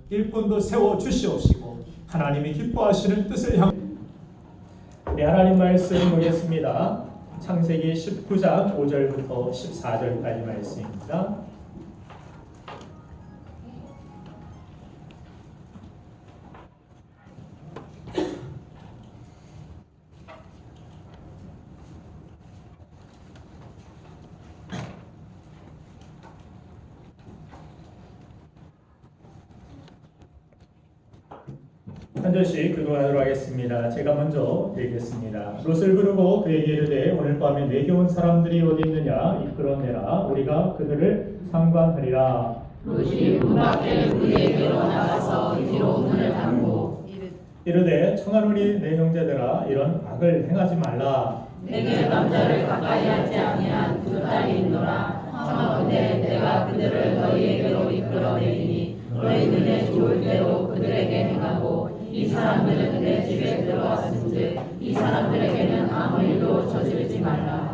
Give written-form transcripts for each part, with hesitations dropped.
일꾼도 세워 주시옵시고 하나님이 기뻐하시는 뜻을 향해 우리 하나님 말씀 보겠습니다. 창세기 19장 5절부터 14절까지 말씀입니다. 한 절씩 교독하도록 하겠습니다. 제가 먼저 읽겠습니다. 롯을 부르고 그에게 이르되 오늘 밤에 내게 온 사람들이 어디 있느냐 이끌어내라. 우리가 그들을 상관하리라. 롯이 문 밖에 우리에게로 나가서 뒤로 문을 닫고 이르되 청하노니 내 형제들아 이런 악을 행하지 말라. 내게 남자를 가까이 하지 아니한 두 딸이 있노라. 청하건대 내가 그들을 너희에게로 이끌어내리니 너희 눈에 좋을 대로 그들에게 행하고 이 사람들은 내 집에 들어왔은즉 이 사람들에게는 아무 일도 저지르지 말라.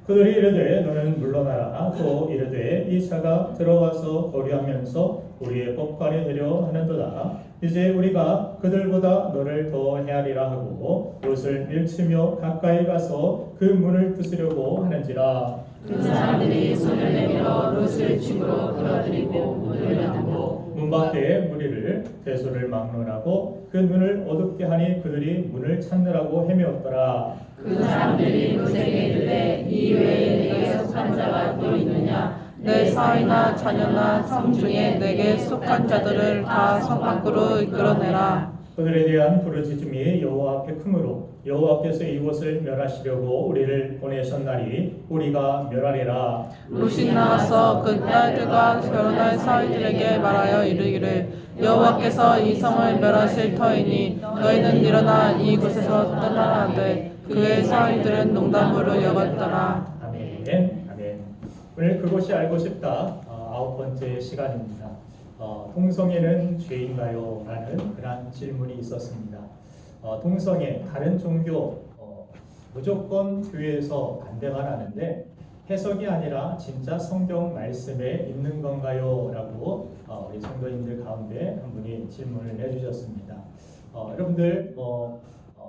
그들이 이르되 너는 물러나라. 또 이르되 이 자가 들어와서 거류하면서 우리의 법관이 되려 하는도다. 이제 우리가 그들보다 너를 더 헤아리라 하고 롯을 밀치며 가까이 가서 그 문을 부수려고 하는지라. 그 사람들이 손을 내밀어 롯을 집으로 끌어들이고 문을 닫고 문 밖에 무리를 대소를 막론하고 그 눈을 어둡게 하니 그들이 문을 찾느라고 헤매었더라. 그 사람들이 롯에게 이르되 이 외에 내게 속한 자가 또 있느냐. 내 사위나 자녀나 성 중에 내게 속한 자들을 다 성 밖으로 이끌어내라. 그들에 대한 부르짖음이 여호와 앞에 크므로 여호와께서 이곳을 멸하시려고 우리를 보내셨나니 우리가 멸하리라. 롯이 나가서 그 딸들과 결혼할 사위들에게 말하여 이르기를 여호와께서 이 성을 멸하실 터이니 너희는 일어나 이곳에서 떠나라 하되 그의 사위들은 농담으로 여겼더라. 아멘. 아멘. 오늘 그것이 알고 싶다 9번째 시간입니다. 동성애는 죄인가요? 라는 그런 질문이 있었습니다. 동성애, 다른 종교 무조건 교회에서 반대만 하는데 해석이 아니라 진짜 성경 말씀에 있는 건가요? 라고 우리 성도님들 가운데 한 분이 질문을 해주셨습니다. 여러분들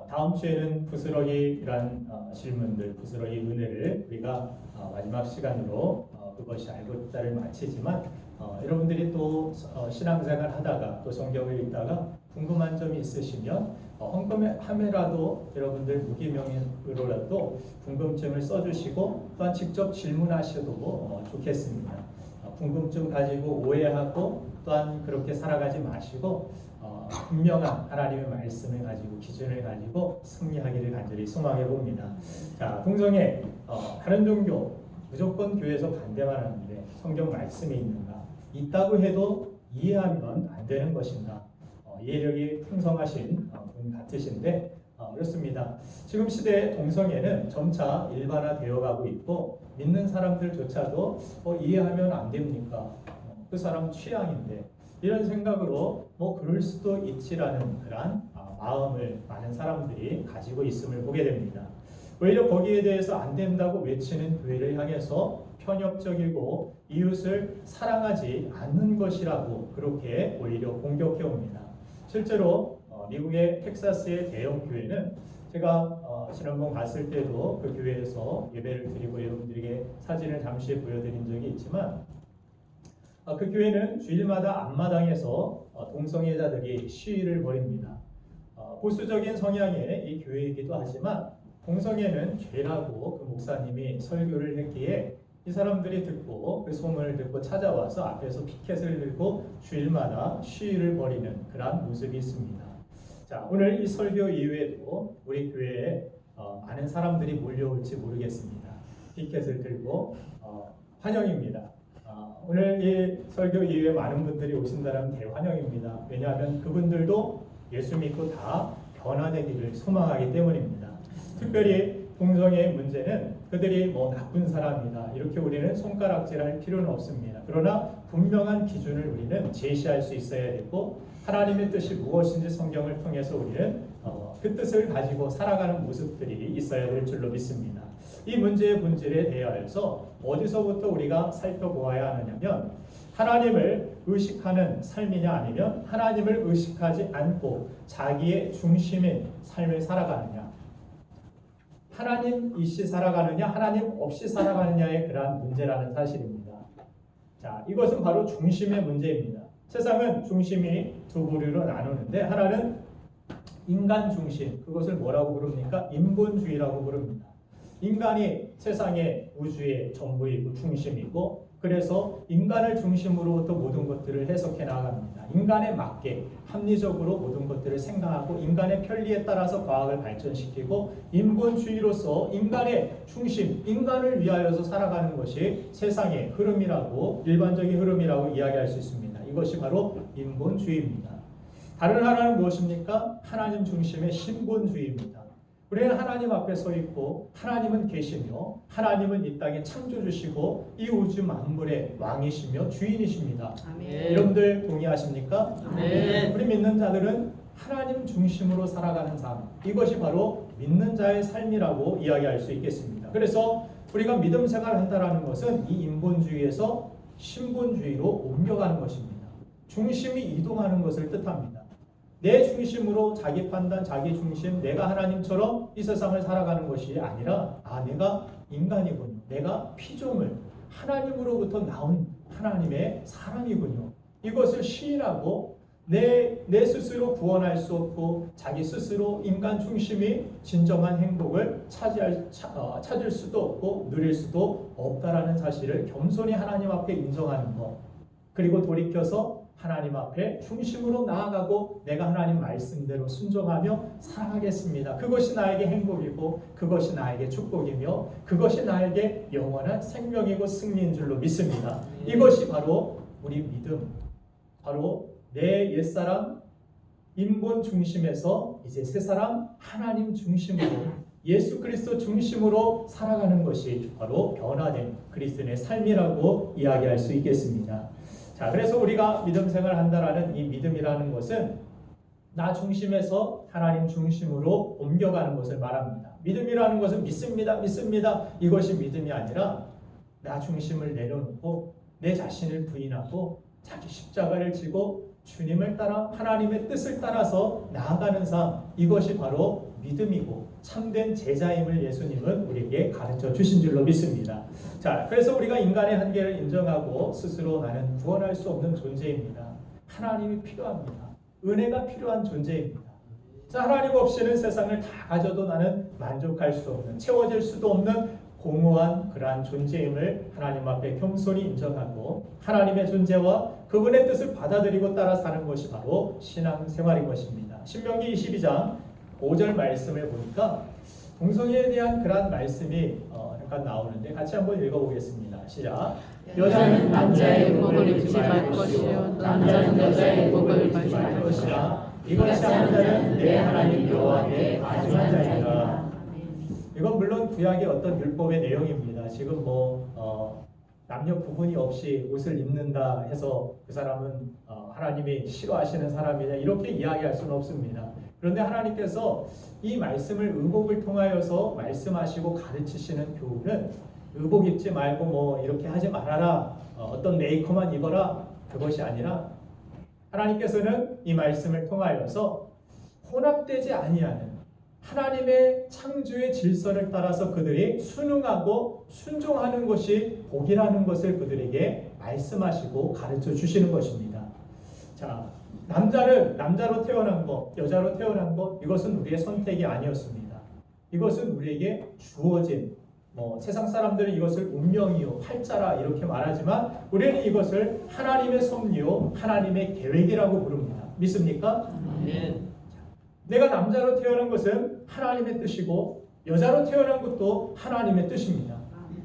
다음 주에는 부스러기란 질문들, 부스러기 은혜를 우리가 마지막 시간으로 그것이 알고 있다를 마치지만 여러분들이 또 신앙생활 하다가 또 성경을 읽다가 궁금한 점이 있으시면 험금함에라도 여러분들 무기명으로라도 궁금증을 써주시고 또한 직접 질문하셔도 좋겠습니다. 궁금증 가지고 오해하고 또한 그렇게 살아가지 마시고 분명한 하나님의 말씀을 가지고 기준을 가지고 승리하기를 간절히 소망해 봅니다. 자, 동성애 다른 종교 무조건 교회에서 반대만 하는데 성경 말씀이 있는가? 있다고 해도 이해하면 안 되는 것인가? 이해력이 풍성하신 분 같으신데 그렇습니다. 지금 시대의 동성애는 점차 일반화되어 가고 있고 믿는 사람들조차도 이해하면 안 됩니까? 그 사람 취향인데 이런 생각으로 그럴 수도 있지라는 그런 마음을 많은 사람들이 가지고 있음을 보게 됩니다. 오히려 거기에 대해서 안 된다고 외치는 교회를 향해서 편협적이고 이웃을 사랑하지 않는 것이라고 그렇게 오히려 공격해 옵니다. 실제로 미국의 텍사스의 대형 교회는 제가 지난번 갔을 때도 그 교회에서 예배를 드리고 여러분들에게 사진을 잠시 보여드린 적이 있지만 그 교회는 주일마다 앞마당에서 동성애자들이 시위를 벌입니다. 보수적인 성향의 이 교회이기도 하지만 동성애는 죄라고 그 목사님이 설교를 했기에 이 사람들이 듣고 그 소문을 듣고 찾아와서 앞에서 피켓을 들고 주일마다 시위를 벌이는 그런 모습이 있습니다. 자, 오늘 이 설교 이후에도 우리 교회에 많은 사람들이 몰려올지 모르겠습니다. 피켓을 들고 환영입니다. 오늘 이 설교 이후에 많은 분들이 오신다면 대환영입니다. 왜냐하면 그분들도 예수 믿고 다 변화되기를 소망하기 때문입니다. 특별히 동성애의 문제는 그들이 나쁜 사람이다 이렇게 우리는 손가락질할 필요는 없습니다. 그러나 분명한 기준을 우리는 제시할 수 있어야 되고 하나님의 뜻이 무엇인지 성경을 통해서 우리는 그 뜻을 가지고 살아가는 모습들이 있어야 될 줄로 믿습니다. 이 문제의 본질에 대하여서 어디서부터 우리가 살펴보아야 하느냐면 하나님을 의식하는 삶이냐 아니면 하나님을 의식하지 않고 자기의 중심인 삶을 살아가느냐, 하나님 이시 살아가느냐 하나님 없이 살아가느냐의 그러한 문제라는 사실입니다. 자, 이것은 바로 중심의 문제입니다. 세상은 중심이 두 부류로 나누는데 하나는 인간 중심, 그것을 뭐라고 부릅니까? 인본주의라고 부릅니다. 인간이 세상의 우주의 전부이고 중심이고, 그래서 인간을 중심으로부터 모든 것들을 해석해 나갑니다. 인간에 맞게 합리적으로 모든 것들을 생각하고 인간의 편리에 따라서 과학을 발전시키고, 인본주의로서 인간의 중심, 인간을 위하여서 살아가는 것이 세상의 흐름이라고, 일반적인 흐름이라고 이야기할 수 있습니다. 이것이 바로 인본주의입니다. 다른 하나는 무엇입니까? 하나님 중심의 신본주의입니다. 우리는 하나님 앞에 서 있고 하나님은 계시며 하나님은 이 땅에 창조주시고 이 우주 만물의 왕이시며 주인이십니다. 아멘. 여러분들 동의하십니까? 아멘. 우리 믿는 자들은 하나님 중심으로 살아가는 삶, 이것이 바로 믿는 자의 삶이라고 이야기할 수 있겠습니다. 그래서 우리가 믿음 생활한다는 것은 이 인본주의에서 신본주의로 옮겨가는 것입니다. 중심이 이동하는 것을 뜻합니다. 내 중심으로 자기 판단, 자기 중심, 내가 하나님처럼 이 세상을 살아가는 것이 아니라, 내가 인간이군요. 내가 피조물, 하나님으로부터 나온 하나님의 사람이군요. 이것을 시인하고 내 스스로 구원할 수 없고 자기 스스로 인간 중심이 진정한 행복을 찾을 수도 없고 누릴 수도 없다라는 사실을 겸손히 하나님 앞에 인정하는 것, 그리고 돌이켜서 하나님 앞에 중심으로 나아가고 내가 하나님 말씀대로 순종하며 살아가겠습니다. 그것이 나에게 행복이고 그것이 나에게 축복이며 그것이 나에게 영원한 생명이고 승리인 줄로 믿습니다. 이것이 바로 우리 믿음, 바로 내 옛사람 인본 중심에서 이제 새사람 하나님 중심으로, 예수 그리스도 중심으로 살아가는 것이 바로 변화된 그리스도인의 삶이라고 이야기할 수 있겠습니다. 자, 그래서 우리가 믿음 생활을 한다라는 이 믿음이라는 것은 나 중심에서 하나님 중심으로 옮겨가는 것을 말합니다. 믿음이라는 것은 믿습니다, 믿습니다, 이것이 믿음이 아니라 나 중심을 내려놓고 내 자신을 부인하고 자기 십자가를 지고 주님을 따라 하나님의 뜻을 따라서 나아가는 삶, 이것이 바로 믿음이고 참된 제자임을 예수님은 우리에게 가르쳐 주신 줄로 믿습니다. 자, 그래서 우리가 인간의 한계를 인정하고 스스로 나는 구원할 수 없는 존재입니다. 하나님이 필요합니다. 은혜가 필요한 존재입니다. 자, 하나님 없이는 세상을 다 가져도 나는 만족할 수 없는, 채워질 수도 없는 공허한 그러한 존재임을 하나님 앞에 겸손히 인정하고 하나님의 존재와 그분의 뜻을 받아들이고 따라 사는 것이 바로 신앙생활인 것입니다. 신명기 22장 5절 말씀을 보니까 동성애에 대한 그러한 말씀이 잠깐 나오는데 같이 한번 읽어보겠습니다. 시작. 여자는 남자의 의복을 입지 말 것이요 남자는 여자의 의복을 입지 말 것이라. 이것이 한 자는 내 하나님 여호와께 가증한 자이다. 이건 물론 구약의 어떤 율법의 내용입니다. 지금 남녀 구분이 없이 옷을 입는다 해서 그 사람은 하나님이 싫어하시는 사람이냐 이렇게 이야기할 수는 없습니다. 그런데 하나님께서 이 말씀을 의복을 통하여서 말씀하시고 가르치시는 교훈은 의복 입지 말고 이렇게 하지 말아라, 어떤 메이커만 입어라, 그것이 아니라 하나님께서는 이 말씀을 통하여서 혼합되지 아니하는 하나님의 창조의 질서를 따라서 그들이 순응하고 순종하는 것이 복이라는 것을 그들에게 말씀하시고 가르쳐 주시는 것입니다. 자, 남자는 남자로 태어난 것, 여자로 태어난 것, 이것은 우리의 선택이 아니었습니다. 이것은 우리에게 주어진, 세상 사람들은 이것을 운명이요, 팔자라 이렇게 말하지만 우리는 이것을 하나님의 섭리요, 하나님의 계획이라고 부릅니다. 믿습니까? 아멘. 내가 남자로 태어난 것은 하나님의 뜻이고 여자로 태어난 것도 하나님의 뜻입니다.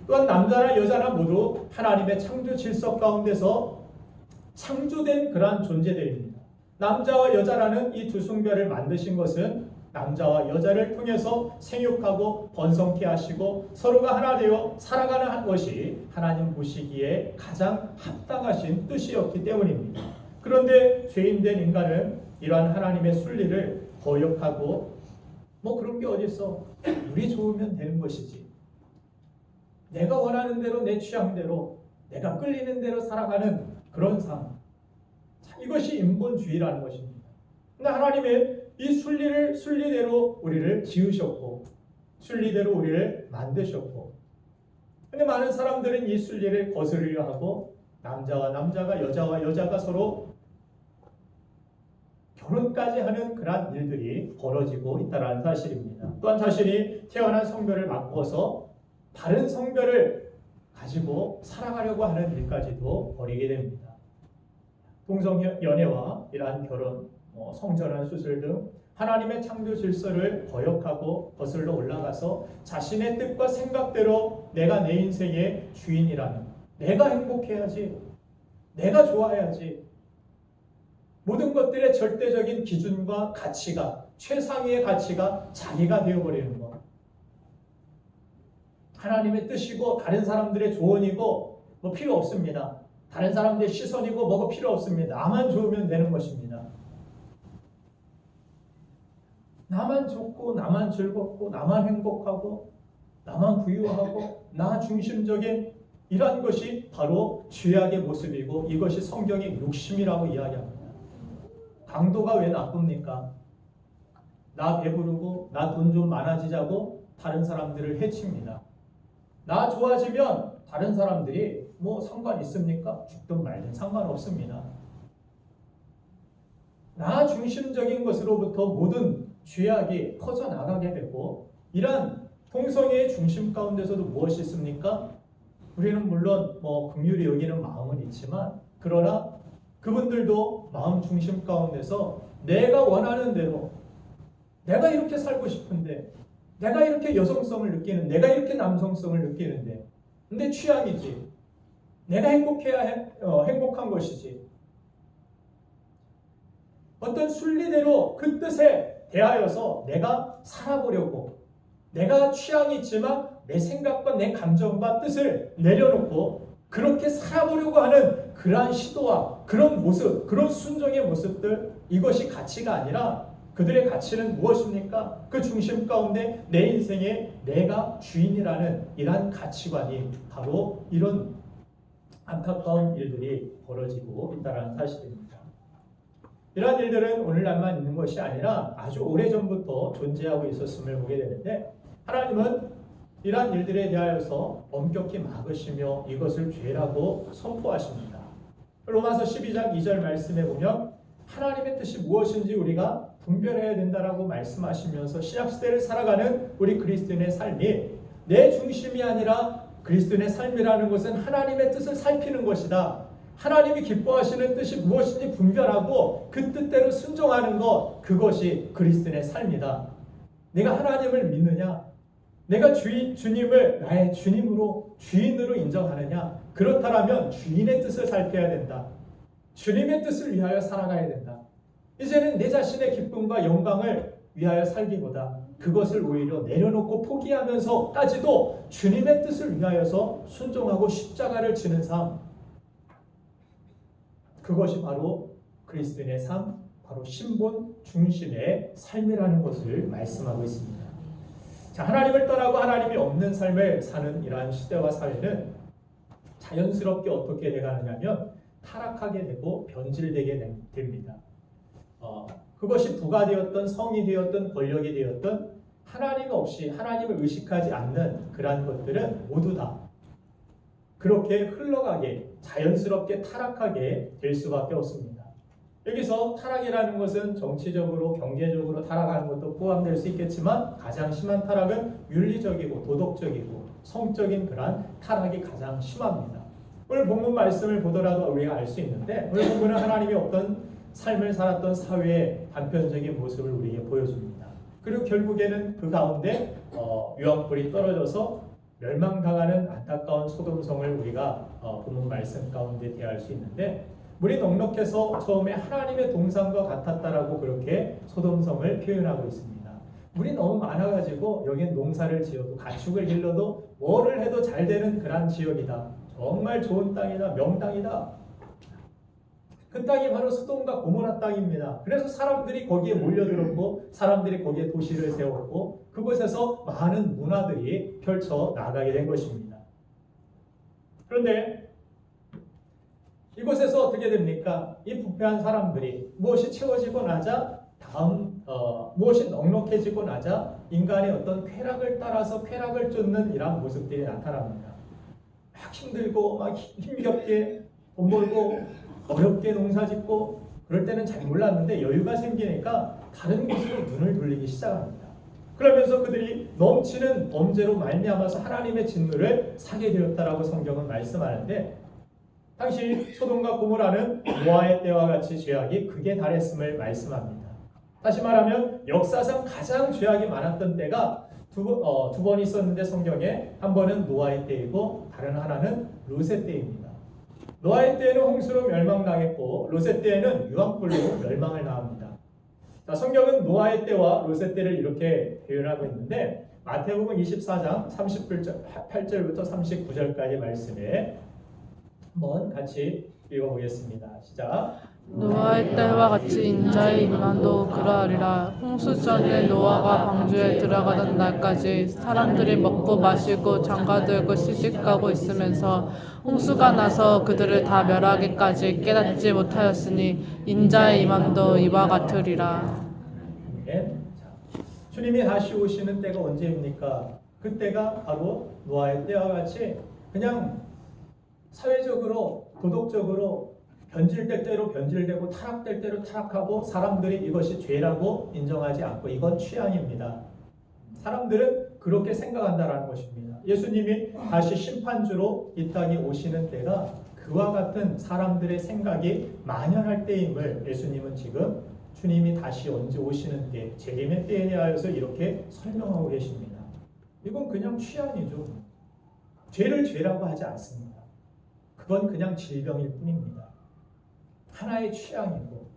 또한 남자나 여자나 모두 하나님의 창조 질서 가운데서 창조된 그러한 존재들입니다. 남자와 여자라는 이 두 성별을 만드신 것은 남자와 여자를 통해서 생육하고 번성케 하시고 서로가 하나 되어 살아가는 것이 하나님 보시기에 가장 합당하신 뜻이었기 때문입니다. 그런데 죄인된 인간은 이러한 하나님의 순리를 거역하고 그런 게 어딨어, 우리 좋으면 되는 것이지, 내가 원하는 대로 내 취향대로 내가 끌리는 대로 살아가는 그런 삶, 이것이 인본주의라는 것입니다. 근데 하나님의 이 순리대로 우리를 지으셨고 순리대로 우리를 만드셨고, 근데 많은 사람들은 이 순리를 거스르려 하고 남자와 남자가, 여자와 여자가 서로 결혼까지 하는 그러한 일들이 벌어지고 있다는 사실입니다. 또한 자신이 태어난 성별을 바꿔서 다른 성별을 가지고 살아가려고 하는 일까지도 벌이게 됩니다. 동성연애와 이러한 결혼, 성전환 수술 등 하나님의 창조 질서를 거역하고 거슬러 올라가서 자신의 뜻과 생각대로 내가 내 인생의 주인이라는, 내가 행복해야지, 내가 좋아야지, 모든 것들의 절대적인 기준과 가치가, 최상위의 가치가 자기가 되어버리는 것. 하나님의 뜻이고 다른 사람들의 조언이고 뭐 필요 없습니다. 다른 사람들의 시선이고 뭐가 필요 없습니다. 나만 좋으면 되는 것입니다. 나만 좋고 나만 즐겁고 나만 행복하고 나만 부유하고 나 중심적인 이러한 것이 바로 죄악의 모습이고, 이것이 성경의 욕심이라고 이야기합니다. 강도가 왜 나쁩니까? 나 배부르고 나 돈 좀 많아지자고 다른 사람들을 해칩니다. 나 좋아지면 다른 사람들이 뭐 상관 있습니까? 죽든 말든 상관없습니다. 나 중심적인 것으로부터 모든 죄악이 퍼져나가게 되고, 이러한 동성애의 중심 가운데서도 무엇이 있습니까? 우리는 물론 긍휼히 여기는 마음은 있지만, 그러나 그분들도 마음 중심 가운데서 내가 원하는 대로, 내가 이렇게 살고 싶은데, 내가 이렇게 여성성을 느끼는, 내가 이렇게 남성성을 느끼는데, 근데 취향이지, 내가 행복해야 행복한 것이지, 어떤 순리대로 그 뜻에 대하여서 내가 살아보려고, 내가 취향이 있지만 내 생각과 내 감정과 뜻을 내려놓고 그렇게 살아보려고 하는 그러한 시도와 그런 모습, 그런 순종의 모습들, 이것이 가치가 아니라 그들의 가치는 무엇입니까? 그 중심 가운데 내 인생에 내가 주인이라는 이러한 가치관이 바로 이런 안타까운 일들이 벌어지고 있다는 사실입니다. 이러한 일들은 오늘날만 있는 것이 아니라 아주 오래전부터 존재하고 있었음을 보게 되는데, 하나님은 이러한 일들에 대하여서 엄격히 막으시며 이것을 죄라고 선포하십니다. 로마서 12장 2절 말씀에 보면 하나님의 뜻이 무엇인지 우리가 분별해야 된다라고 말씀하시면서 신약시대를 살아가는 우리 그리스도인의 삶이 내 중심이 아니라 그리스도인의 삶이라는 것은 하나님의 뜻을 살피는 것이다. 하나님이 기뻐하시는 뜻이 무엇인지 분별하고 그 뜻대로 순종하는 것, 그것이 그리스도인의 삶이다. 내가 하나님을 믿느냐? 내가 주님을 나의 주님으로, 주인으로 인정하느냐? 그렇다면 주인의 뜻을 살펴야 된다. 주님의 뜻을 위하여 살아가야 된다. 이제는 내 자신의 기쁨과 영광을 위하여 살기보다 그것을 오히려 내려놓고 포기하면서까지도 주님의 뜻을 위하여서 순종하고 십자가를 지는 삶, 그것이 바로 그리스도인의 삶, 바로 신본 중심의 삶이라는 것을 말씀하고 있습니다. 자, 하나님을 떠나고 하나님이 없는 삶을 사는 이러한 시대와 사회는 자연스럽게 어떻게 돼가느냐면 타락하게 되고 변질되게 됩니다. 그것이 부가 되었던 성이 되었던 권력이 되었던 하나님 없이 하나님을 의식하지 않는 그러한 것들은 모두 다 그렇게 흘러가게, 자연스럽게 타락하게 될 수밖에 없습니다. 여기서 타락이라는 것은 정치적으로, 경제적으로 타락하는 것도 포함될 수 있겠지만 가장 심한 타락은 윤리적이고 도덕적이고 성적인 그러한 타락이 가장 심합니다. 오늘 본문 말씀을 보더라도 우리가 알 수 있는데, 오늘 본문은 하나님이 어떤 삶을 살았던 사회의 단편적인 모습을 우리에게 보여줍니다. 그리고 결국에는 그 가운데 유황불이 떨어져서 멸망당하는 안타까운 소돔성을 우리가 본문 말씀 가운데 대할 수 있는데, 물이 넉넉해서 처음에 하나님의 동산과 같았다라고 그렇게 소돔성을 표현하고 있습니다. 물이 너무 많아가지고 여기엔 농사를 지어도 가축을 길러도 뭐를 해도 잘 되는 그런 지역이다. 정말 좋은 땅이다. 명땅이다. 그 땅이 바로 소돔과 고모라 땅입니다. 그래서 사람들이 거기에 몰려들었고 사람들이 거기에 도시를 세웠고 그곳에서 많은 문화들이 펼쳐 나가게 된 것입니다. 그런데 이곳에서 어떻게 됩니까? 이 부패한 사람들이 무엇이 채워지고 나자 무엇이 넉넉해지고 나자 인간의 어떤 쾌락을 따라서 쾌락을 쫓는 이러한 모습들이 나타납니다. 막 힘들고 막 힘겹게 돈 벌고 어렵게 농사짓고 그럴 때는 잘 몰랐는데 여유가 생기니까 다른 곳으로 눈을 돌리기 시작합니다. 그러면서 그들이 넘치는 범죄로 말미암아서 하나님의 진노를 사게 되었다라고 성경은 말씀하는데 당시 소돔과 고모라는 노아의 때와 같이 죄악이 극에 달했음을 말씀합니다. 다시 말하면 역사상 가장 죄악이 많았던 때가 두 번 있었는데 성경에 한 번은 노아의 때이고 다른 하나는 롯의 때입니다. 노아의 때에는 홍수로 멸망당했고 롯의 때에는 유황불로 멸망을 당합니다. 자, 성경은 노아의 때와 롯의 때를 이렇게 표현하고 있는데 마태복음 24장 38절부터 39절까지 말씀에 한번 같이 읽어보겠습니다. 시작. 노아의 때와 같이 인자의 임함도 그러하리라. 홍수 전에 노아가 방주에 들어가던 날까지 사람들이 먹고 마시고 장가들고 시집가고 있으면서 홍수가 나서 그들을 다 멸하기까지 깨닫지 못하였으니 인자의 임함도 이와 같으리라. 네. 주님이 다시 오시는 때가 언제입니까? 그때가 바로 노아의 때와 같이 그냥 사회적으로 도덕적으로 변질될 대로 변질되고 타락될 대로 타락하고 사람들이 이것이 죄라고 인정하지 않고 이건 취향입니다. 사람들은 그렇게 생각한다라는 것입니다. 예수님이 다시 심판주로 이 땅에 오시는 때가 그와 같은 사람들의 생각이 만연할 때임을 예수님은 지금 주님이 다시 언제 오시는 때 재림의 때에 대하여서 이렇게 설명하고 계십니다. 이건 그냥 취향이죠. 죄를 죄라고 하지 않습니다. 그건 그냥 질병일 뿐입니다. 하나의 취향이고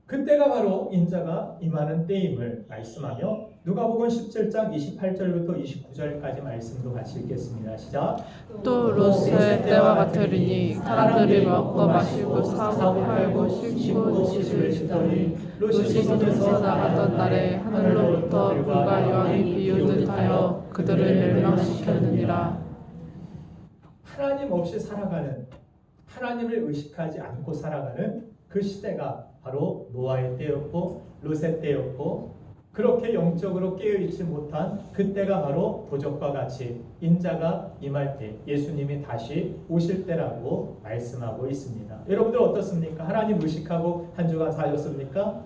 그때가 바로 인자가 임하는 때임을 말씀하며 누가복음 17장 28절부터 29절까지 말씀도 같이 읽겠습니다. 시작. 또 롯의 때와 같으리니 사람들이 먹고 마시고 사고 팔고 싣고 집을 짓더니 롯이 소돔에서 나갔던 날에 하늘로부터 불과 유황이 비오듯 하여 그들을 멸망시켰느니라. 하나님 없이 살아가는, 하나님을 의식하지 않고 살아가는 그 시대가 바로 노아의 때였고 롯의 때였고 그렇게 영적으로 깨어있지 못한 그때가 바로 도적과 같이 인자가 임할 때 예수님이 다시 오실 때라고 말씀하고 있습니다. 여러분들 어떻습니까? 하나님 의식하고 한 주간 사셨습니까?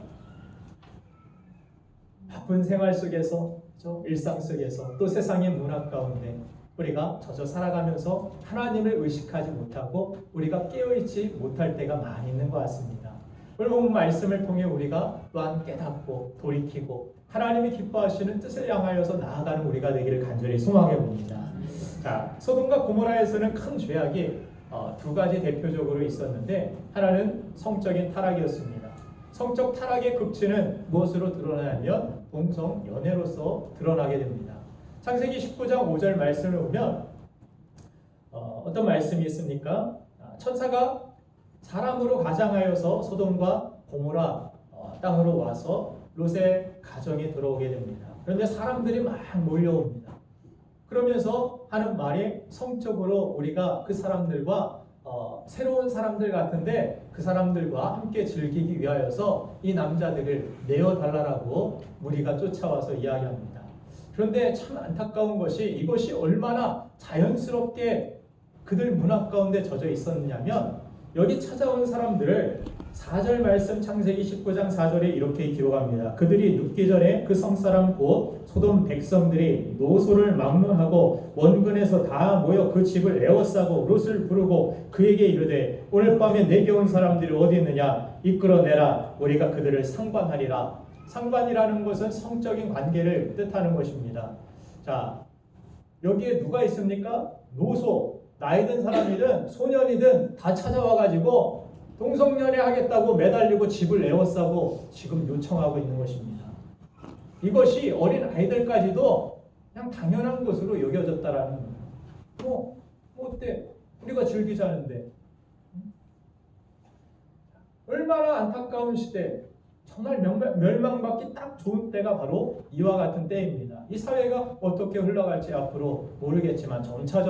바쁜 생활 속에서 일상 속에서 또 세상의 문화 가운데 우리가 젖어 살아가면서 하나님을 의식하지 못하고 우리가 깨어있지 못할 때가 많이 있는 것 같습니다. 오늘 본 말씀을 통해 우리가 또한 깨닫고 돌이키고 하나님이 기뻐하시는 뜻을 향하여서 나아가는 우리가 되기를 간절히 소망해 봅니다. 자, 소돔과 고모라에서는 큰 죄악이 두 가지 대표적으로 있었는데 하나는 성적인 타락이었습니다. 성적 타락의 극치는 무엇으로 드러나냐면 동성 연애로서 드러나게 됩니다. 창세기 19장 5절 말씀을 보면 어떤 말씀이 있습니까? 천사가 사람으로 가장하여서 소돔과 고모라 땅으로 와서 롯의 가정에 들어오게 됩니다. 그런데 사람들이 막 몰려옵니다. 그러면서 하는 말이 성적으로 우리가 그 사람들과 새로운 사람들 같은데 그 사람들과 함께 즐기기 위하여서 이 남자들을 내어달라고 무리가 쫓아와서 이야기합니다. 그런데 참 안타까운 것이 이것이 얼마나 자연스럽게 그들 문화 가운데 젖어 있었느냐면 여기 찾아온 사람들을 4절 말씀 창세기 19장 4절에 이렇게 기록합니다. 그들이 눕기 전에 그 성사람 곧 소돔 백성들이 노소를 막론하고 원근에서 다 모여 그 집을 에워싸고 롯을 부르고 그에게 이르되 오늘 밤에 내게 온 사람들이 어디 있느냐 이끌어내라 우리가 그들을 상관하리라. 상관이라는 것은 성적인 관계를 뜻하는 것입니다. 자, 여기에 누가 있습니까? 노소, 나이 든 사람이든 소년이든 다 찾아와가지고 동성연애 하겠다고 매달리고 집을 에워싸고 지금 요청하고 있는 것입니다. 이것이 어린 아이들까지도 그냥 당연한 것으로 여겨졌다라는 거예요. 어때? 우리가 즐기자는데. 얼마나 안타까운 시대, 정말 멸망받기 딱 좋은 때가 바로 이와 같은 때입니다. 이 사회가 어떻게 흘러갈지 앞으로 모르겠지만 점차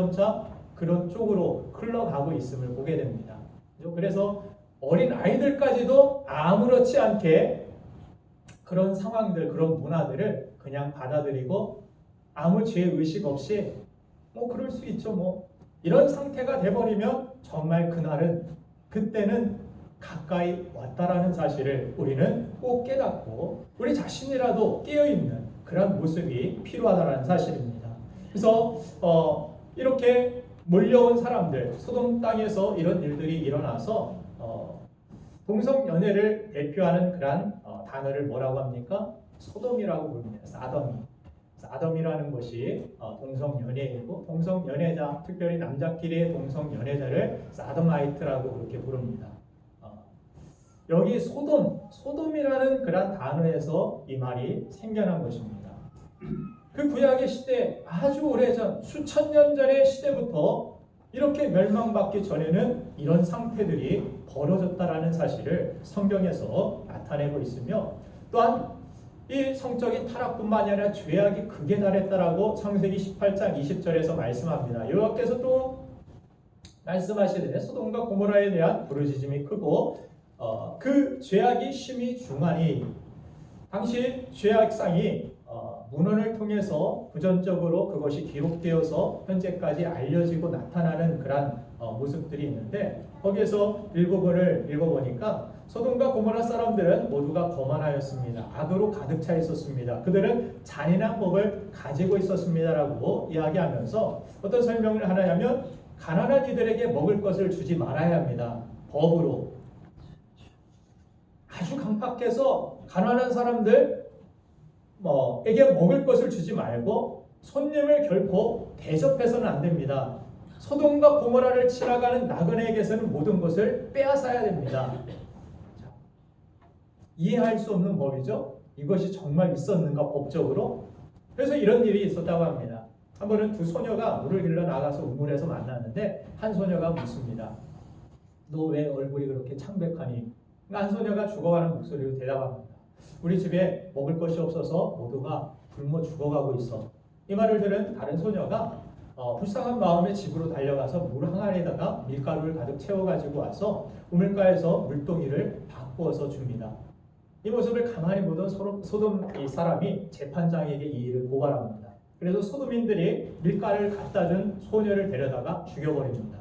그런 쪽으로 흘러가고 있음을 보게 됩니다. 그죠? 그래서 어린 아이들까지도 아무렇지 않게 그런 상황들, 그런 문화들을 그냥 받아들이고 아무 죄의식 없이 뭐 그럴 수 있죠 뭐 이런 상태가 돼버리면 정말 그때는 가까이 왔다라는 사실을 우리는 꼭 깨닫고 우리 자신이라도 깨어있는 그런 모습이 필요하다는 사실입니다. 그래서 이렇게 몰려온 사람들, 소돔 땅에서 이런 일들이 일어나서 동성연애를 대표하는 그런 단어를 뭐라고 합니까? 소돔이라고 부릅니다. 사덤이라는 것이 동성연애이고 동성연애자, 특별히 남자끼리의 동성연애자를 사도마이트라고 그렇게 부릅니다. 여기 소돔이라는 그런 단어에서 이 말이 생겨난 것입니다. 그 구약의 시대 아주 오래전 수천 년 전의 시대부터 이렇게 멸망받기 전에는 이런 상태들이 벌어졌다라는 사실을 성경에서 나타내고 있으며 또한 이 성적인 타락뿐만 아니라 죄악이 극에 달했다라고 창세기 18장 20절에서 말씀합니다. 여호와께서 또 말씀하시되 소돔과 고모라에 대한 부르짖음이 크고 그 죄악이 심히 중하니 당시 죄악상이 문헌을 통해서 부전적으로 그것이 기록되어서 현재까지 알려지고 나타나는 그런 모습들이 있는데 거기에서 일부분을 읽어보니까 소돔과 고모라 사람들은 모두가 거만하였습니다. 악으로 가득 차 있었습니다. 그들은 잔인한 법을 가지고 있었습니다라고 이야기하면서 어떤 설명을 하냐면 가난한 이들에게 먹을 것을 주지 말아야 합니다. 법으로 아주 강팍해서 가난한 사람들 에게 먹을 것을 주지 말고 손님을 결코 대접해서는 안 됩니다. 소돔과 고모라를 치러가는 나그네에게서는 모든 것을 빼앗아야 됩니다. 이해할 수 없는 법이죠. 이것이 정말 있었는가 법적으로? 그래서 이런 일이 있었다고 합니다. 한 번은 두 소녀가 물을 길러 나가서 우물에서 만났는데 한 소녀가 묻습니다. 너 왜 얼굴이 그렇게 창백하니? 한 소녀가 죽어가는 목소리로 대답합니다. 우리 집에 먹을 것이 없어서 모두가 굶어 죽어가고 있어. 이 말을 들은 다른 소녀가 불쌍한 마음에 집으로 달려가서 물 항아리에다가 밀가루를 가득 채워가지고 와서 우물가에서 물동이를 바꾸어서 줍니다. 이 모습을 가만히 보던 소돔 이 사람이 재판장에게 이 일을 고발합니다. 그래서 소돔인들이 밀가루를 갖다 준 소녀를 데려다가 죽여버립니다.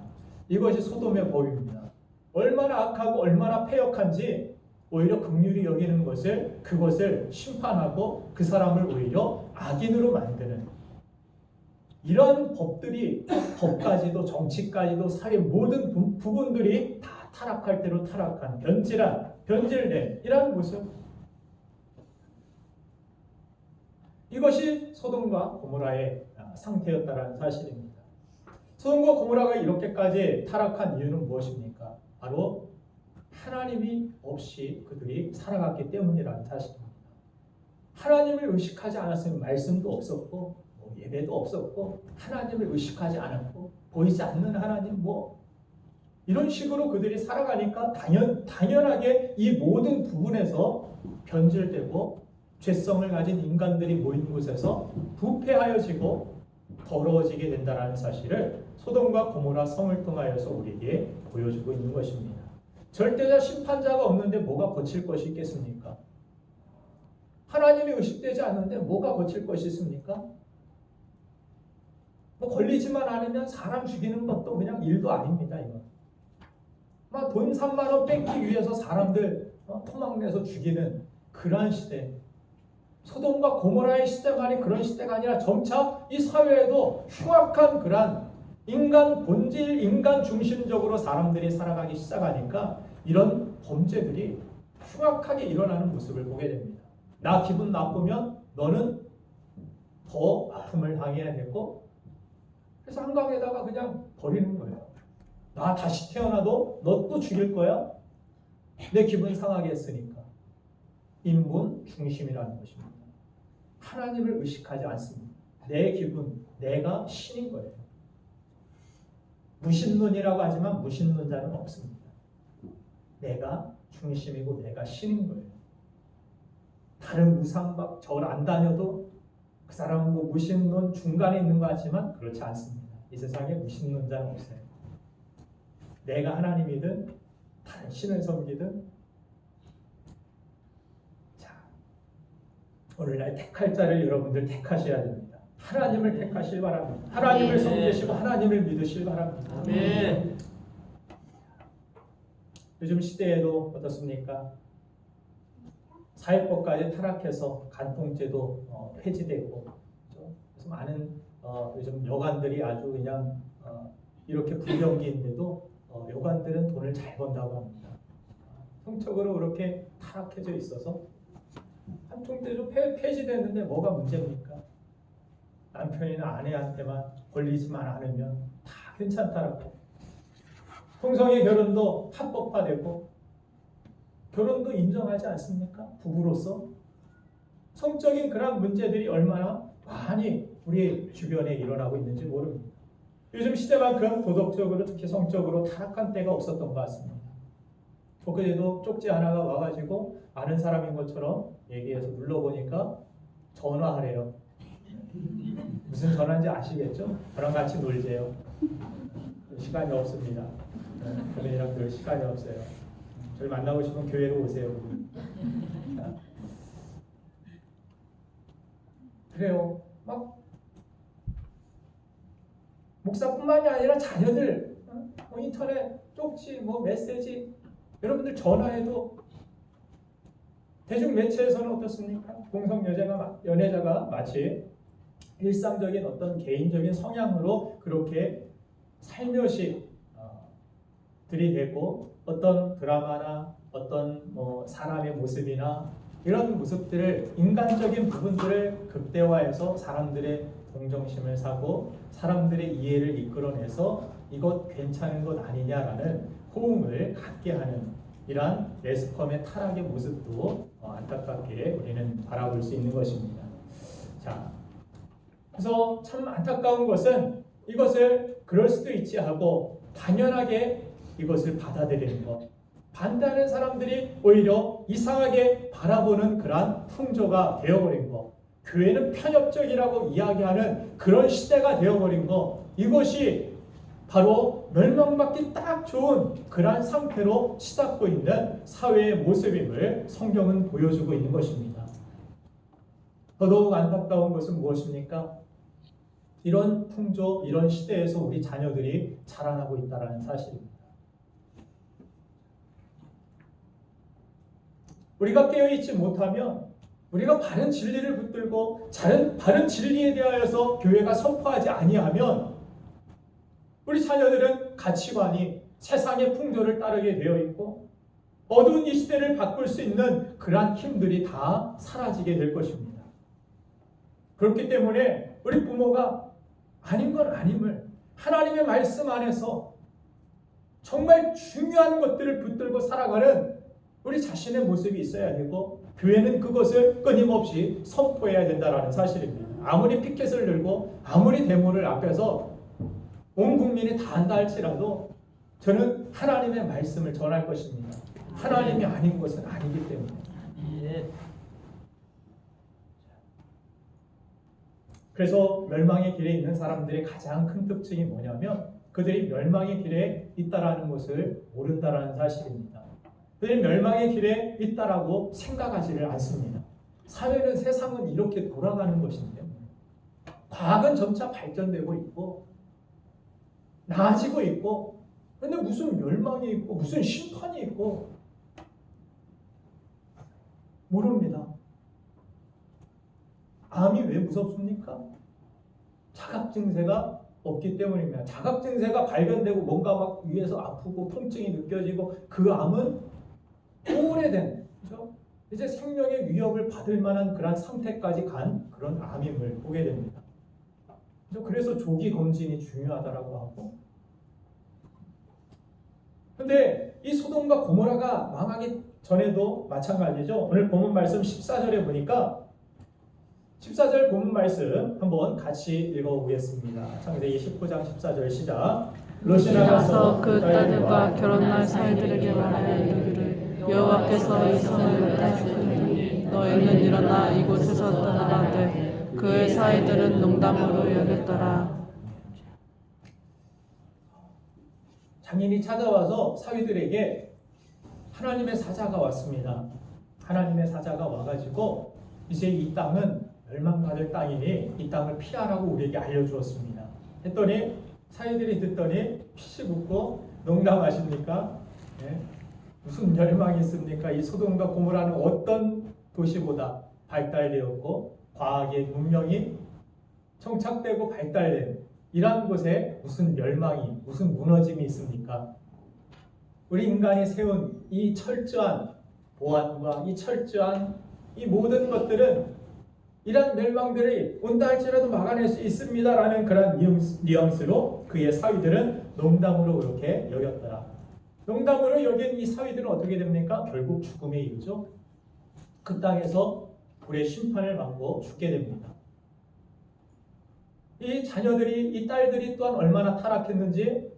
이것이 소돔의 법입니다. 얼마나 악하고 얼마나 패역한지 오히려 긍휼히 여기는 그것을 심판하고 그 사람을 오히려 악인으로 만드는 이런 법까지도 정치까지도 살인 모든 부분들이 다 타락할 대로 타락한 변질된 이런 모습. 이것이 소돔과 고모라의 상태였다는 사실입니다. 소돔과 고모라가 이렇게까지 타락한 이유는 무엇입니까? 바로 하나님이 없이 그들이 살아갔기 때문이라는 사실입니다. 하나님을 의식하지 않았으면 말씀도 없었고 예배도 없었고 하나님을 의식하지 않았고 보이지 않는 하나님 이런 식으로 그들이 살아가니까 당연하게 이 모든 부분에서 변질되고 죄성을 가진 인간들이 모인 곳에서 부패하여지고 더러워지게 된다는 사실을 소돔과 고모라 성을 통하여서 우리에게 보여주고 있는 것입니다. 절대자 심판자가 없는데 뭐가 고칠 것이 있겠습니까? 하나님이 의식되지 않는데 뭐가 고칠 것이 있습니까? 걸리지만 않으면 사람 죽이는 것도 그냥 일도 아닙니다. 이거. 돈 3만 원 뺏기 위해서 사람들 토막내서 죽이는 그러한 시대. 소돔과 고모라의 시대만이 그런 시대가 아니라 점차 이 사회에도 흉악한 그런 인간 본질, 인간 중심적으로 사람들이 살아가기 시작하니까 이런 범죄들이 흉악하게 일어나는 모습을 보게 됩니다. 나 기분 나쁘면 너는 더 아픔을 당해야 되고 그래서 한강에다가 그냥 버리는 거예요. 나 다시 태어나도 너 또 죽일 거야? 내 기분 상하게 했으니까. 인본 중심이라는 것입니다. 하나님을 의식하지 않습니다. 내 기분, 내가 신인 거예요. 무신론이라고 하지만 무신론자는 없습니다. 내가 중심이고 내가 신인 거예요. 다른 우상박 절 안 다녀도 그 사람은 무신론 중간에 있는 것 같지만 그렇지 않습니다. 이 세상에 무신론자는 없어요. 내가 하나님이든 다른 신을 섬기든. 자, 오늘날 택할 자를 여러분들 택하셔야 됩니다. 하나님을 택하실 바랍니다. 하나님을 섬기시고 하나님을 믿으실 바랍니다. 아멘. 요즘 시대에도 어떻습니까? 사회법까지 타락해서 간통죄도 폐지되고, 그렇죠? 그래서 많은 요즘 여관들이 아주 그냥 이렇게 불경기인데도 여관들은 돈을 잘 번다고 합니다. 성적으로 그렇게 타락해져 있어서 한통죄도 폐지됐는데 뭐가 문제입니까? 남편이나 아내한테만 걸리지만 않으면 다 괜찮다라고. 통성의 결혼도 합법화되고 결혼도 인정하지 않습니까? 부부로서. 성적인 그런 문제들이 얼마나 많이 우리 주변에 일어나고 있는지 모릅니다. 요즘 시대만큼 도덕적으로 특히 성적으로 타락한 때가 없었던 것 같습니다. 그때도 쪽지 하나가 와가지고 아는 사람인 것처럼 얘기해서 눌러보니까 전화하래요. 무슨 전화인지 아시겠죠? 저랑 같이 놀재요. 시간이 없습니다. 그분이랑 별 시간이 없어요. 저를 만나고 싶으면 교회로 오세요. 그래요. 막 목사뿐만이 아니라 자녀들 인터넷 쪽지 메시지 여러분들 전화해도 대중 매체에서는 어떻습니까? 동성 연애자가 마치 일상적인 어떤 개인적인 성향으로 그렇게 살며시 들이대고 어떤 드라마나 어떤 사람의 모습이나 이런 모습들을 인간적인 부분들을 극대화해서 사람들의 동정심을 사고 사람들의 이해를 이끌어내서 이것 괜찮은 것 아니냐라는 호응을 갖게 하는 이러한 매스컴의 타락의 모습도 안타깝게 우리는 바라볼 수 있는 것입니다. 자, 그래서 참 안타까운 것은 이것을 그럴 수도 있지 하고 당연하게 이것을 받아들이는 것. 반대하는 사람들이 오히려 이상하게 바라보는 그러한 풍조가 되어버린 것. 교회는 편협적이라고 이야기하는 그런 시대가 되어버린 것. 이것이 바로 멸망받기 딱 좋은 그러한 상태로 치닫고 있는 사회의 모습임을 성경은 보여주고 있는 것입니다. 더더욱 안타까운 것은 무엇입니까? 이런 풍조, 이런 시대에서 우리 자녀들이 자라나고 있다는 사실입니다. 우리가 깨어있지 못하면 우리가 바른 진리를 붙들고 바른 진리에 대하여서 교회가 선포하지 아니하면 우리 자녀들은 가치관이 세상의 풍조를 따르게 되어 있고 어두운 이 시대를 바꿀 수 있는 그러한 힘들이 다 사라지게 될 것입니다. 그렇기 때문에 우리 부모가 아닌 건 아님을 하나님의 말씀 안에서 정말 중요한 것들을 붙들고 살아가는 우리 자신의 모습이 있어야 되고 교회는 그것을 끊임없이 선포해야 된다는 사실입니다. 아무리 피켓을 들고 아무리 데모를 앞에서 온 국민이 다 한다 할지라도 저는 하나님의 말씀을 전할 것입니다. 하나님이 아닌 것은 아니기 때문에. 그래서 멸망의 길에 있는 사람들의 가장 큰 특징이 뭐냐면 그들이 멸망의 길에 있다라는 것을 모른다라는 사실입니다. 그들이 멸망의 길에 있다라고 생각하지를 않습니다. 사회는 세상은 이렇게 돌아가는 것인데 과학은 점차 발전되고 있고 나아지고 있고 그런데 무슨 멸망이 있고 무슨 심판이 있고 모릅니다. 암이 왜 무섭습니까? 자각 증세가 없기 때문입니다. 자각 증세가 발견되고 뭔가 막 위에서 아프고 통증이 느껴지고 그 암은 오래된, 그렇죠? 이제 생명의 위협을 받을 만한 그런 상태까지 간 그런 암임을 보게 됩니다. 그래서 조기 검진이 중요하다라고 하고. 근데 이 소돔과 고모라가 망하기 전에도 마찬가지죠. 오늘 본문 말씀 14절에 보니까 14절 본문 말씀 한번 같이 읽어보겠습니다. 창세기 19장 14절 시작. 롯이 나가서 그 딸들과 결혼할 사이들에게 말하여 이르기를 여호와께서 이 성을 멸하시리니 너희는 일어나 이곳에서 떠나가되 그의 사이들은 농담으로 여겼더라. 장인이 찾아와서 사위들에게 하나님의 사자가 왔습니다. 하나님의 사자가 와가지고 이제 이 땅은 멸망받을 땅이니 이 땅을 피하라고 우리에게 알려주었습니다. 했더니 사위들이 듣더니 피식 웃고 농담하십니까? 네? 무슨 멸망이 있습니까? 이 소돔과 고모라는 어떤 도시보다 발달되었고 과학의 문명이 정착되고 발달된 이러한 곳에 무슨 멸망이, 무슨 무너짐이 있습니까? 우리 인간이 세운 이 철저한 보안과 이 철저한 이 모든 것들은 이러한 멸망들이 온다 할지라도 막아낼 수 있습니다라는 그런 뉘앙스로 그의 사위들은 농담으로 그렇게 여겼더라. 농담으로 여긴 이 사위들은 어떻게 됩니까? 결국 죽음에 이르죠. 그 땅에서 불의 심판을 받고 죽게 됩니다. 이 자녀들이, 이 딸들이 또한 얼마나 타락했는지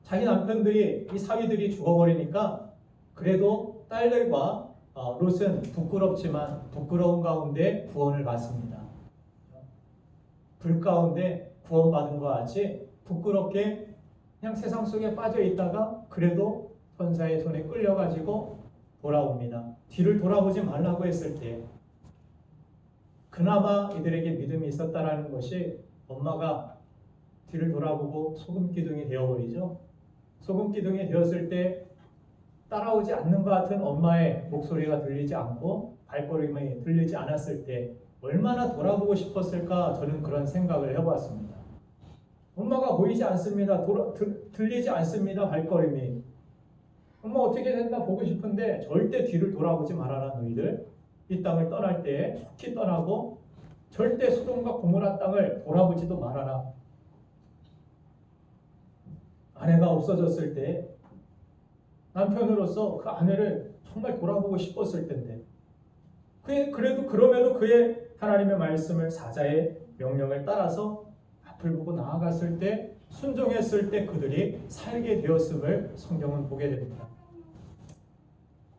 자기 남편들이, 이 사위들이 죽어버리니까 그래도 딸들과 롯은 부끄럽지만 부끄러운 가운데 구원을 받습니다. 불 가운데 구원받은 것 같이 부끄럽게 그냥 세상 속에 빠져 있다가 그래도 천사의 손에 끌려가지고 돌아옵니다. 뒤를 돌아보지 말라고 했을 때 그나마 이들에게 믿음이 있었다라는 것이 엄마가 뒤를 돌아보고 소금 기둥이 되어버리죠. 소금 기둥이 되었을 때 따라오지 않는 것 같은 엄마의 목소리가 들리지 않고 발걸음이 들리지 않았을 때 얼마나 돌아보고 싶었을까 저는 그런 생각을 해보았습니다. 엄마가 보이지 않습니다. 들리지 않습니다. 발걸음이. 엄마 어떻게 된다 보고 싶은데 절대 뒤를 돌아보지 말아라 너희들. 이 땅을 떠날 때 속히 떠나고 절대 소돔과 고모라 땅을 돌아보지도 말아라. 아내가 없어졌을 때 남편으로서 그 아내를 정말 돌아보고 싶었을 텐데 그래도 그럼에도 그의 하나님의 말씀을 사자의 명령을 따라서 앞을 보고 나아갔을 때 순종했을 때 그들이 살게 되었음을 성경은 보게 됩니다.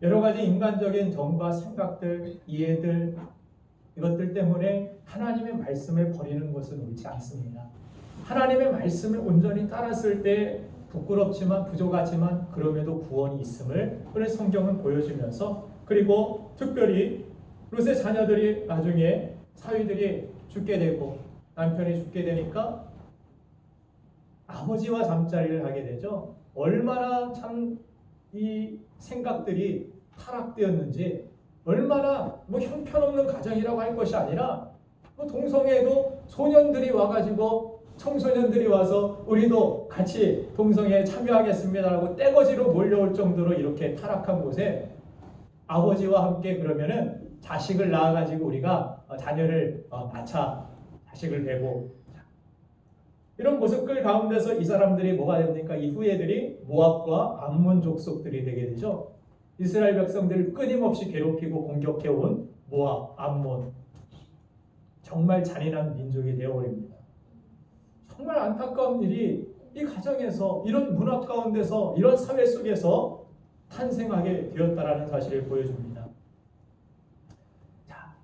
여러 가지 인간적인 정과 생각들, 이해들 이것들 때문에 하나님의 말씀을 버리는 것은 옳지 않습니다. 하나님의 말씀을 온전히 따랐을 때 부끄럽지만 부족하지만 그럼에도 구원이 있음을 오늘 성경은 보여주면서 그리고 특별히 롯의 자녀들이 나중에 사위들이 죽게 되고 남편이 죽게 되니까 아버지와 잠자리를 하게 되죠. 얼마나 참 이 생각들이 타락되었는지 얼마나 형편없는 가정이라고 할 것이 아니라 동성애도 소년들이 와가지고 청소년들이 와서 우리도 같이 동성애에 참여하겠습니다라고 떼거지로 몰려올 정도로 이렇게 타락한 곳에 아버지와 함께 그러면은 자식을 낳아가지고 우리가 자녀를 낳자 자식을 베고 이런 모습들 가운데서 이 사람들이 뭐가 됩니까? 이 후예들이 모압과 암몬 족속들이 되게 되죠. 이스라엘 백성들을 끊임없이 괴롭히고 공격해온 모압, 암몬 정말 잔인한 민족이 되어버립니다. 정말 안타까운 일이 이 가정에서 이런 문화 가운데서 이런 사회 속에서 탄생하게 되었다라는 사실을 보여줍니다. 자,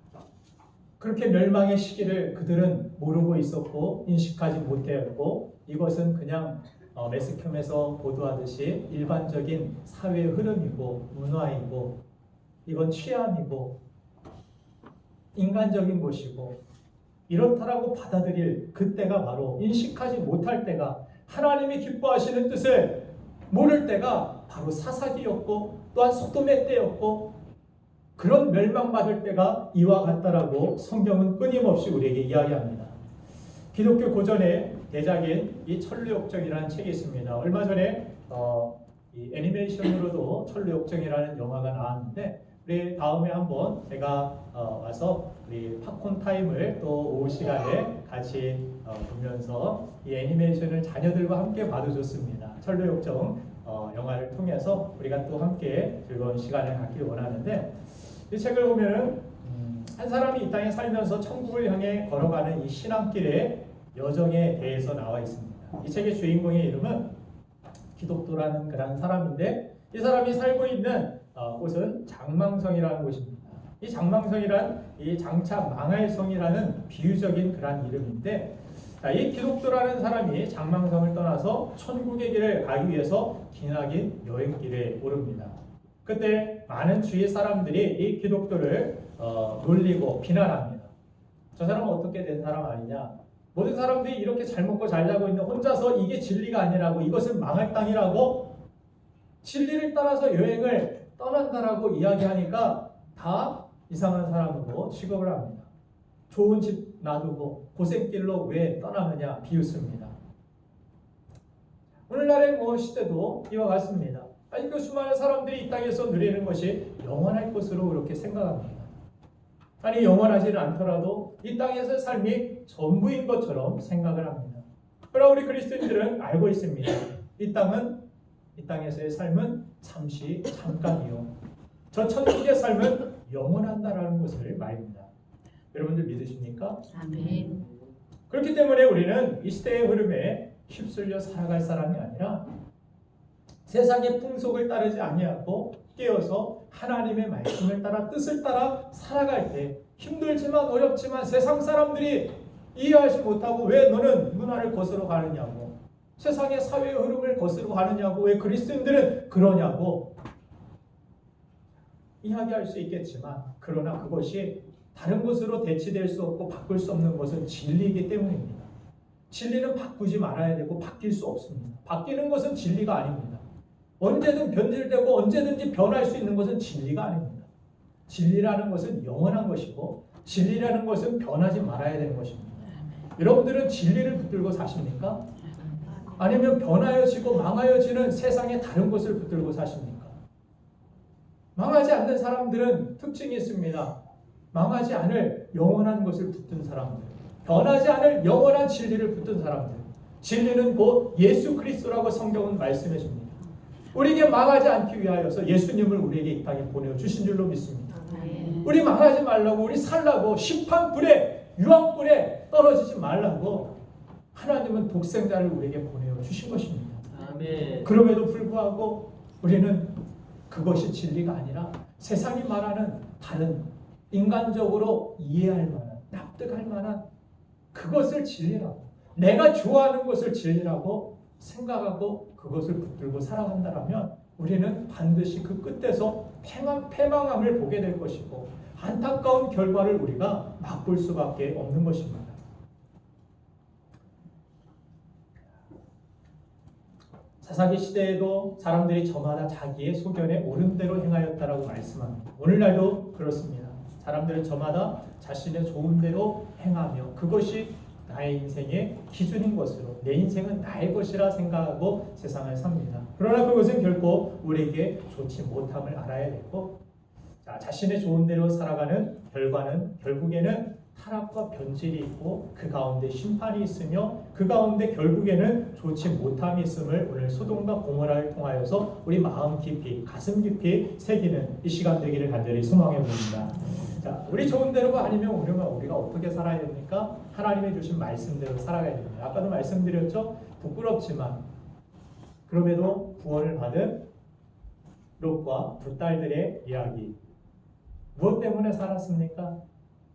그렇게 멸망의 시기를 그들은 모르고 있었고 인식하지 못하였고 이것은 그냥 매스컴에서 보도하듯이 일반적인 사회의 흐름이고 문화이고 이건 취함이고 인간적인 것이고 이렇다라고 받아들일 그때가 바로 인식하지 못할 때가 하나님이 기뻐하시는 뜻을 모를 때가 바로 사사기였고 또한 소돔의 때였고 그런 멸망받을 때가 이와 같다라고 성경은 끊임없이 우리에게 이야기합니다. 기독교 고전의 대작인 이 천루역정이라는 책이 있습니다. 얼마 전에 이 애니메이션으로도 천루역정이라는 영화가 나왔는데 우리 다음에 한번 제가 와서 우리 팝콘 타임을 또 오후 시간에 같이 보면서 이 애니메이션을 자녀들과 함께 봐도 좋습니다. 천루역정 영화를 통해서 우리가 또 함께 즐거운 시간을 갖기를 원하는데 이 책을 보면은 한 사람이 이 땅에 살면서 천국을 향해 걸어가는 이 신앙길의 여정에 대해서 나와 있습니다. 이 책의 주인공의 이름은 기독도라는 그런 사람인데 이 사람이 살고 있는 곳은 장망성이라는 곳입니다. 이 장망성이란 이 장차 망할 성이라는 비유적인 그런 이름인데 자, 이 기독교라는 사람이 장망성을 떠나서 천국의 길을 가기 위해서 기나긴 여행길에 오릅니다. 그때 많은 주위 사람들이 이 기독교를 놀리고 비난합니다. 저 사람은 어떻게 된 사람 아니냐? 모든 사람들이 이렇게 잘 먹고 잘 자고 있는 혼자서 이게 진리가 아니라고, 이것은 망할 땅이라고, 진리를 따라서 여행을 떠난다라고 이야기하니까 다 이상한 사람으로 취급을 합니다. 좋은 집 놔두고 고생길로 왜 떠나느냐 비웃습니다. 오늘날의 시대도 이와 같습니다. 그 수많은 사람들이 이 땅에서 누리는 것이 영원할 것으로 그렇게 생각합니다. 아니, 영원하지는 않더라도 이 땅에서의 삶이 전부인 것처럼 생각을 합니다. 그러나 우리 그리스도인들은 알고 있습니다. 이 땅에서의 삶은 잠시 잠깐이요, 저 천국의 삶은 영원한다라는 것을 말입니다. 여러분들 믿으십니까? 아멘. 그렇기 때문에 우리는 이 시대의 흐름에 휩쓸려 살아갈 사람이 아니라 세상의 풍속을 따르지 아니하고 깨어서 하나님의 말씀을 따라 뜻을 따라 살아갈 때 힘들지만 어렵지만 세상 사람들이 이해하지 못하고 왜 너는 문화를 거스러 가느냐고, 세상의 사회의 흐름을 거스러 가느냐고, 왜 그리스도인들은 그러냐고 이야기할 수 있겠지만, 그러나 그것이 다른 것으로 대치될 수 없고 바꿀 수 없는 것은 진리이기 때문입니다. 진리는 바꾸지 말아야 되고 바뀔 수 없습니다. 바뀌는 것은 진리가 아닙니다. 언제든 변질되고 언제든지 변할 수 있는 것은 진리가 아닙니다. 진리라는 것은 영원한 것이고 진리라는 것은 변하지 말아야 되는 것입니다. 여러분들은 진리를 붙들고 사십니까? 아니면 변하여지고 망하여지는 세상의 다른 것을 붙들고 사십니까? 망하지 않는 사람들은 특징이 있습니다. 망하지 않을 영원한 것을 붙든 사람들, 변하지 않을 영원한 진리를 붙든 사람들. 진리는 곧 예수 그리스도라고 성경은 말씀해 줍니다. 우리에게 망하지 않기 위하여서 예수님을 우리에게 이 땅에 보내주신 줄로 믿습니다. 우리 망하지 말라고, 우리 살라고, 심판불에, 유황불에 떨어지지 말라고 하나님은 독생자를 우리에게 보내주신 것입니다. 아멘. 그럼에도 불구하고 우리는 그것이 진리가 아니라 세상이 말하는 다른 인간적으로 이해할 만한, 납득할 만한 그것을 진리라고, 내가 좋아하는 것을 진리라고 생각하고 그것을 붙들고 살아간다면 우리는 반드시 그 끝에서 패망함을 보게 될 것이고 안타까운 결과를 우리가 맛볼 수밖에 없는 것입니다. 사사기 시대에도 사람들이 저마다 자기의 소견에 옳은 대로 행하였다라고 말씀합니다. 오늘날도 그렇습니다. 사람들은 저마다 자신의 좋은 대로 행하며 그것이 나의 인생의 기준인 것으로, 내 인생은 나의 것이라 생각하고 세상을 삽니다. 그러나 그것은 결코 우리에게 좋지 못함을 알아야 되고, 자신의 좋은 대로 살아가는 결과는 결국에는 타락과 변질이 있고 그 가운데 심판이 있으며 그 가운데 결국에는 좋지 못함이 있음을 오늘 소돔과 고모라를 통하여서 우리 마음 깊이, 가슴 깊이 새기는 이 시간 되기를 간절히 소망해 봅니다. 자, 우리 좋은 대로가 아니면 우리가 어떻게 살아야 됩니까? 하나님의 주신 말씀대로 살아가야 됩니다. 아까도 말씀드렸죠? 부끄럽지만 그럼에도 구원을 받은 롯과 두 딸들의 이야기. 무엇 때문에 살았습니까?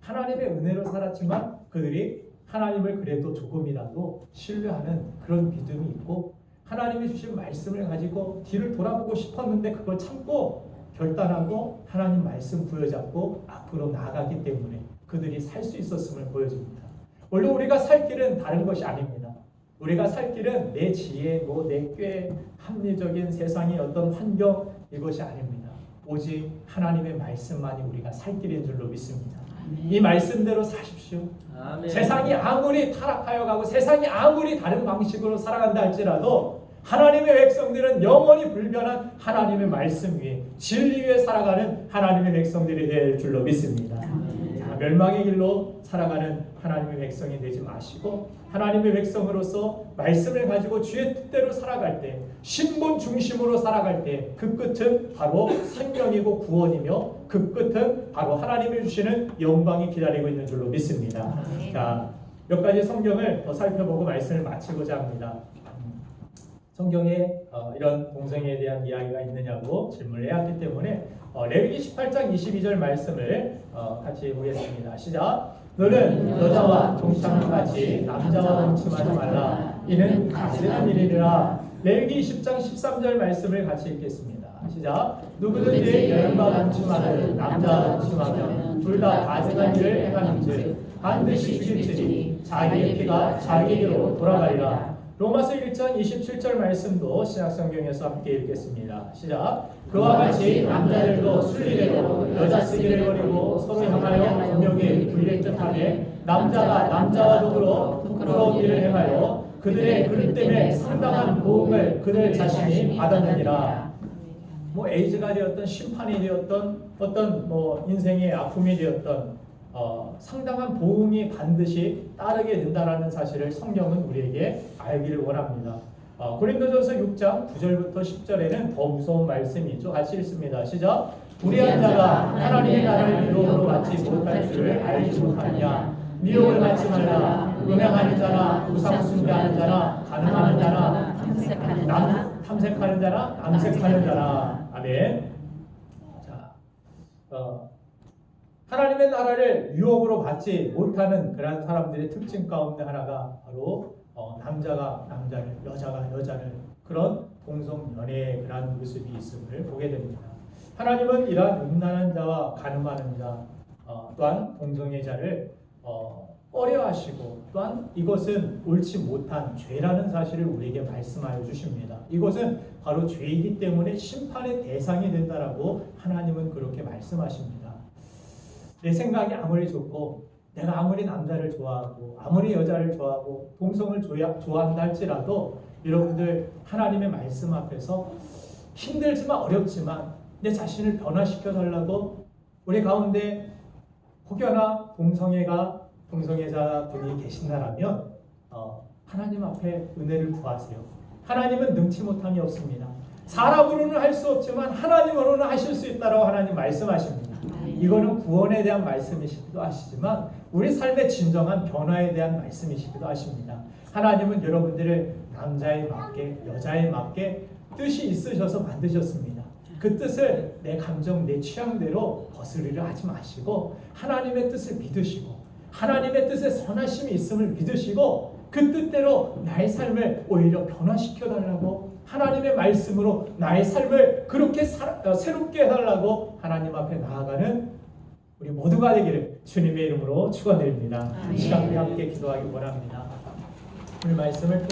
하나님의 은혜로 살았지만 그들이 하나님을 그래도 조금이라도 신뢰하는 그런 믿음이 있고 하나님이 주신 말씀을 가지고 뒤를 돌아보고 싶었는데 그걸 참고 결단하고 하나님 말씀 부여잡고 앞으로 나아가기 때문에 그들이 살 수 있었음을 보여줍니다. 원래 우리가 살 길은 다른 것이 아닙니다. 우리가 살 길은 내 지혜, 내 꾀, 합리적인 세상의 어떤 환경, 이것이 아닙니다. 오직 하나님의 말씀만이 우리가 살 길인 줄로 믿습니다. 이 말씀대로 사십시오. 아멘. 세상이 아무리 타락하여 가고 세상이 아무리 다른 방식으로 살아간다 할지라도 하나님의 백성들은 영원히 불변한 하나님의 말씀 위에, 진리 위에 살아가는 하나님의 백성들이 될 줄로 믿습니다. 자, 멸망의 길로 살아가는 하나님의 백성이 되지 마시고 하나님의 백성으로서 말씀을 가지고 주의 뜻대로 살아갈 때, 신분 중심으로 살아갈 때 그 끝은 바로 생명이고 구원이며 그 끝은 바로 하나님이 주시는 영광이 기다리고 있는 줄로 믿습니다. 자, 몇 가지 성경을 더 살펴보고 말씀을 마치고자 합니다. 성경에 이런 동성애에 대한 이야기가 있느냐고 질문을 해왔기 때문에 레위기 18장 22절 말씀을 같이 보겠습니다. 시작. 너는 여자와 동침하는 같이 남자와 동침하지 말라. 이는 가증한 일이라. 레위기 20장 13절 말씀을 같이 읽겠습니다. 시작. 누구든지 여인과 동침하든 남자와 동침하면 둘 다 가증한 일을 행하는즉 반드시 죽일지니 자기의 피가 자기에게로 돌아가리라. 로마서 1장 27절 말씀도 신약성경에서 함께 읽겠습니다. 시작. 그와 같이 남자들도 순리대로 여자 쓰기를 버리고 서로 향하여 분명히 불릴 듯하게 남자가 남자와 더불어 부끄러운 일을 행하여 그들의 그 때문에 상당한 보응을 그들 자신이 받았느니라. 뭐 에이즈가 되었던 심판이 되었던 어떤 뭐 인생의 아픔이 되었던 상당한 보응이 반드시 따르게 된다라는 사실을 성경은 우리에게 알기를 원합니다. 고린도전서 6장 9절부터 10절에는 더 무서운 말씀이 있죠. 같이 읽습니다. 시작. 불의한 자가 하나님의 나라를 미혹으로 받지 못할 줄을 알지 못하느냐. 미혹을 받지 말라. 음행하는 자나 우상 숭배하는 자나 가늠하는 자나 탐색하는 자나 남색하는 자나. 아멘. 자, 하나님의 나라를 유혹으로 받지 못하는 그런 사람들의 특징 가운데 하나가 바로 남자가 남자를, 여자가 여자를, 그런 동성연애의 그런 모습이 있음을 보게 됩니다. 하나님은 이러한 음란한 자와 간음하는 자, 또한 동성애자를 꺼려하시고, 또한 이것은 옳지 못한 죄라는 사실을 우리에게 말씀하여 주십니다. 이것은 바로 죄이기 때문에 심판의 대상이 된다라고 하나님은 그렇게 말씀하십니다. 내 생각이 아무리 좋고 내가 아무리 남자를 좋아하고 아무리 여자를 좋아하고 동성을 좋아한다 할지라도 여러분들 하나님의 말씀 앞에서 힘들지만 어렵지만 내 자신을 변화시켜 달라고 우리 가운데 혹여나 동성애자 분이 계신다라면 하나님 앞에 은혜를 구하세요. 하나님은 능치 못함이 없습니다. 사람으로는 할 수 없지만 하나님으로는 하실 수 있다라고 하나님 말씀하십니다. 이거는 구원에 대한 말씀이시기도 하시지만 우리 삶의 진정한 변화에 대한 말씀이시기도 하십니다. 하나님은 여러분들을 남자에 맞게 여자에 맞게 뜻이 있으셔서 만드셨습니다. 그 뜻을 내 감정 내 취향대로 거스르려 하지 마시고 하나님의 뜻을 믿으시고 하나님의 뜻에 선하심이 있음을 믿으시고 그 뜻대로 나의 삶을 오히려 변화시켜 달라고 하나님의 말씀으로 나의 삶을 그렇게 새롭게 해달라고 하나님 앞에 나아가는 우리 모두가 되기를 주님의 이름으로 축원드립니다. 이 시간 우리 함께 기도하기 원합니다. 오늘 말씀을